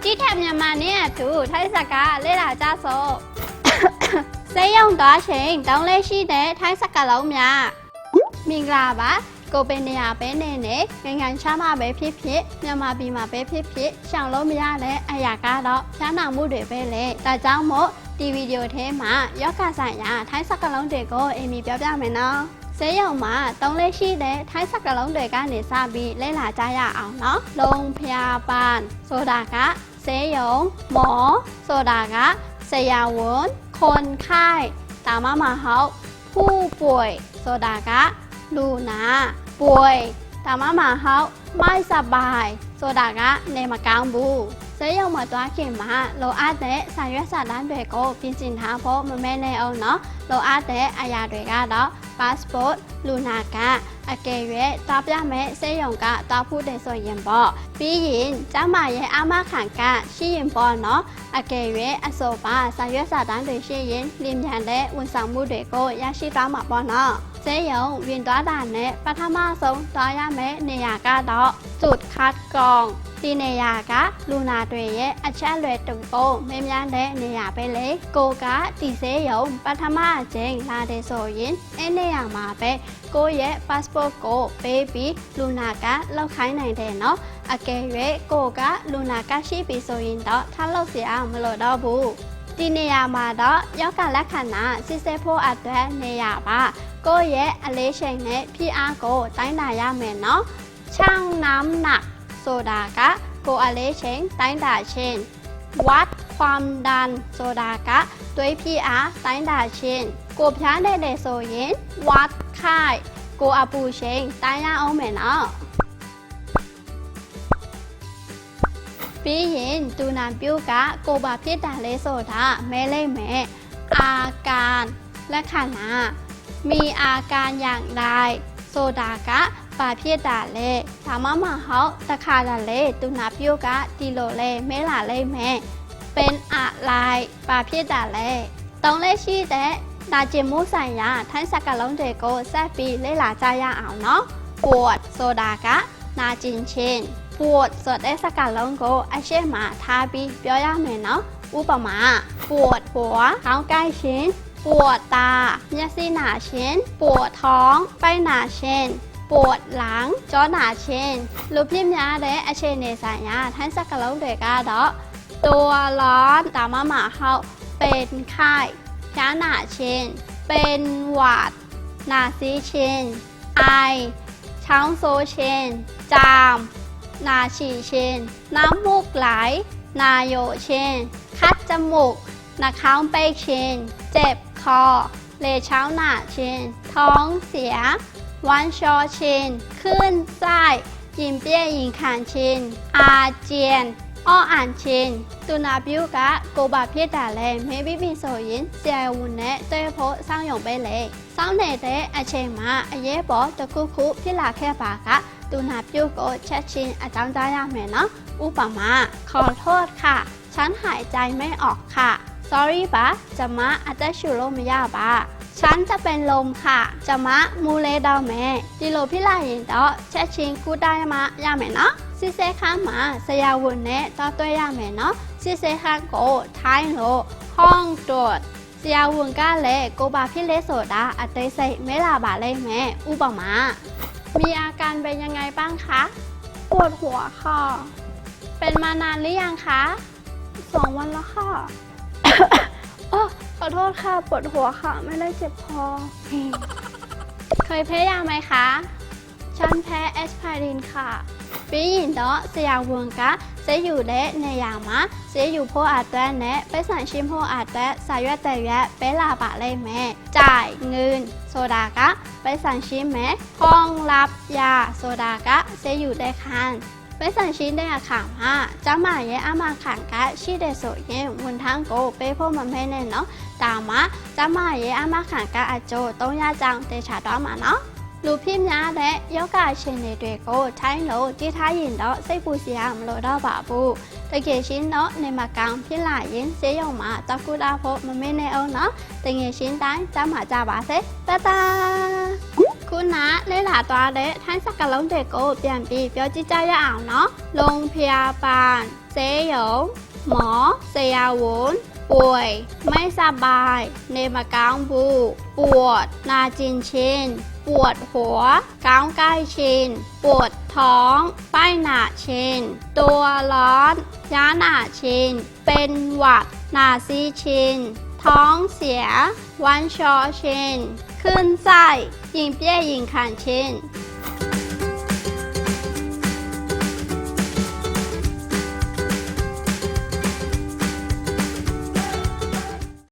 ဒီထက်မြန်မာနဲ့အတူထိုင်းစကားလေ့လာကြစို့စေးရုံသွားချိန်တောင်းလဲရှိတဲ့ထိုင်းစကားလုံးများမင်္ဂလာပါကိုပင်နေရပဲနေနိုင်ငံခြားမှာပဲဖြစ်ဖြစ်မြန်မာပြည်မှာပဲဖြစ်ဖြစ်ရှောင်လို့မရတဲ့အရာကတော့ဖျားနာမှုတွေပဲလေဒါကြောင့်မို့ဒီဗီဒီယိုထဲမှာယောဂဆိုင်ရာထိုင်းစကားလုံးတွေကိုအင်မီပြောပြမယ်နော်စေးရုံမှာတောင်းလဲရှိတဲ့ထိုင်းစကားလုံးတွေကနေစပြီးလေ့လာကြရအောင်နော်လုံဖျားပန်းဆိုတာကစေးရုံหมอဆိုတာကဆရာဝန်คนไข้ဒါမှမဟုတ်ผู้ป่วยဆိုတာကလူနာป่วยဒါမှမဟုတ်ไม่สบายဆိုတာကနေမကောင်းဘူးစေးရုံမှာတွားခင်မှာလိုအပ်တဲ့စာရွက်စာတမ်းတွေကိုပြင်ဆင်ထားဖို့မမဲနဲ့အောင်နော်လိုအပ်တဲ့အရာတွေကတော့ passport လူနာကအကယ်၍တောက်ပြမဲ့စေးရုံကတောက်ဖို့တယ်ဆိုရင်ပေါ့ပြီးရင်ကျမရဲ့အမခံကရှိရင်ပေါ့နော်အကယ်၍အစောပါစာရွက်စာတမ်းတွေရှိရင်လင်းမြန်တဲ့ဝန်ဆောင်မှုတွေကိုရရှိသွားမှာပေါ့နော်စေးရုံဝင်သွားတာနဲ့ပထမဆုံးသွားရမယ့်နေရာကတော့จุดคัดกรองဒီနေရာကလူနာတွေရဲ့အချက်အလက်တွေကိုမေးမြန်းတဲ့နေရာပဲလေကိုကဒီစေးရုံပထမအကြိမ်လာတယ်ဆိုရင်အဲ့နေရာမှာပဲကိုရဲ့ passport ကိုပေးပြီးလူနာကလောက်ခိုင်းနိုင်တယ်နော်အကယ်၍ကိုကလူနာကရှိပြီဆိုရင်တော့ထားလို့เสียမလို့တော့ဘူးဒီနေရာမှာတော့ယောဂလက္ခဏာစစ်ဆေးဖို့အတွက်နေရာပါကိုရဲ့အလေးချိန်နဲ့ဖိအားကိုတိုင်းတာရမယ်နော်ช่างน้ำหนักဆိုတာကကိုအလေးချိန်တိုင်းတာခြင်းวัดความดันဆိုတာကသွေးဖိအားတိုင်းတာခြင်းကိုဖျားတဲ့ဆိုရင်วัดไข้ကိုအပူချိန်တိုင်းရအောင်မယ်နော်ပြီးရင်သူနာပြုကကိုဘာဖြစ်တာလဲဆိုတာမဲလိုက်မယ်อาการလက္ခဏာมีอาการอย่างไรဆိုတာကဘာဖြစ်တာလဲဒါမှမဟုတ်တခါလေသူနာပြုတ်ကဒီလိုလဲမဲလာလိမ့်မယ်เป็นอะไรဘာဖြစ်တာလဲတုံးလေးရှိတဲ့နာကျင်မှုဆိုင်ရာထိုင်းစကားလုံးတွေကိုဆက်ပြီးလေ့လာကြရအောင်နော်ปวดဆိုတာကနာကျင်ခြင်းปวดဆိုတဲ့စကားလုံးကိုအရှိမထားပြီးပြောရမယ်နော်ဥပမာปวดหัวခေါင်းကိုက်ခြင်းปวดตาမျက်စိနာခြင်းปวดท้องไปหนาခြင်းปวดหลังจ้อหนาခြင်းလူပြင်းများတဲ့အခြေအနေဆိုင်ရာထိုင်းစကားလုံးတွေကတော့ตัวร้อนဒါမှမဟုတ်เป็นไข้ဖျားနာခြင်းเป็นหวัดหนาซีခြင်းไอช้องโซခြင်းจามนาฉี่ခြင်းน้ำมูกไหลนาโยခြင်းคัดจมูกနှာခေါင်းပိတ်ခြင်းเจ็บคอလေချောင်းနာခြင်းท้องเสียวันชอခြင်းคลื่นไส้ยินเปี้ยยินขันခြင်းอาเจียนอ้ออ่านခြင်းသူနာပြုကကိုဘာဖြစ်တာလဲမေးပြီးဆိုရင်ဆရာဝန်နဲ့တွေ့ဖို့စောင့်ရုံပဲလေစောင့်နေတဲ့အချိန်မှာအရေးပေါ်တစ်ခုခုဖြစ်လာခဲ့ပါကသူနာပြုကိုချက်ချင်းအကြောင်းကြားရမယ်နော်ဥပမာขอโทษค่ะฉันหายใจไม่ออกค่ะsorry ပါကျမအသက်ရှူလို့မရပါฉันจะเป็นลมค่ะကျမမူလဲတော့မယ်ဒီလိုဖြစ်လာရင်တော့ချက်ချင်းကုသရမယ်နော်စစ်ဆေးခန်းမှာဆရာဝန်နဲ့တော့တွေ့ရမယ်နော်စစ်ဆေးခန်းကိုထိုင်းလို့ห้องตรวจဆရာဝန်ကလည်းကိုဘာဖြစ်လဲဆိုတာအသေးစိတ်မဲလာပါလိမ့်မယ်ဥပမာมีอาการเป็นยังไงบ้างคะปวดหัวค่ะเป็นมานานหรือยังคะ2 วันแล้วค่ะขอโทษค่ะปวดหัวค่ะไม่ได้เจ็บคอเคยแพ้ยาไหมคะฉันแพ้แอสไพรินค่ะပြီးရင်တော့ဆရာဝန်ကဆေးယူတဲ့နေရာမှာဆေးယူဖို့အတွက်နဲ့ပိတ်ဆံရှင်းဖို့အတွက်စာရွက်တစ်ရွက်ပေးလာပါလိမ့်မယ်จ่ายเงินဆိုတာကပိတ်ဆံရှင်းမယ်ห้องรับยาဆိုတာကဆေးယူတဲ့ခန်းပိတ်ဆံရှင်းတဲ့အခါမှာကျမရဲ့အမခံကရှိတဲ့ဆိုရင်ဝန်ထမ်းကိုပေးဖို့မမဲနဲ့နော်ဒါမှကျမရဲ့အမခံကအကျိုး300ကျောင်းတေချာတော့မှာနော်လူဖြစ်များတဲ့ယောဂရှင်တွေကိုထိုင်းလို့ကြည့်ထားရင်တော့စိတ်ပူစရာမလိုတော့ပါဘူးတကယ်ရှင်းတော့နေမကောင်းဖြစ်လာရင်ဆေးရုံမှာတောက်ကူတာဖို့မမေ့နဲ့အောင်နော်တကယ်ရှင်းတိုင်းကျမကြပါစေတတာခုနလေ့လာသွားတဲ့ထိုင်းစကားလုံးတွေကိုပြန်ပြီးပြောကြည့်ကြရအောင်နော်လုံဖျားပန်း เซโยหมอเซียหวนป่วยไม่สบายเนมกังบูปวดนาจินชินปวดหัวก้าวใกล้ชินปวดท้องป้ายหนาชินตัวร้อนย้าหนาชินเป็นหวัดนาซีชินท้องเสียวันชอชินขึ้นไส้ยิงเปี้ยยิงขันชิน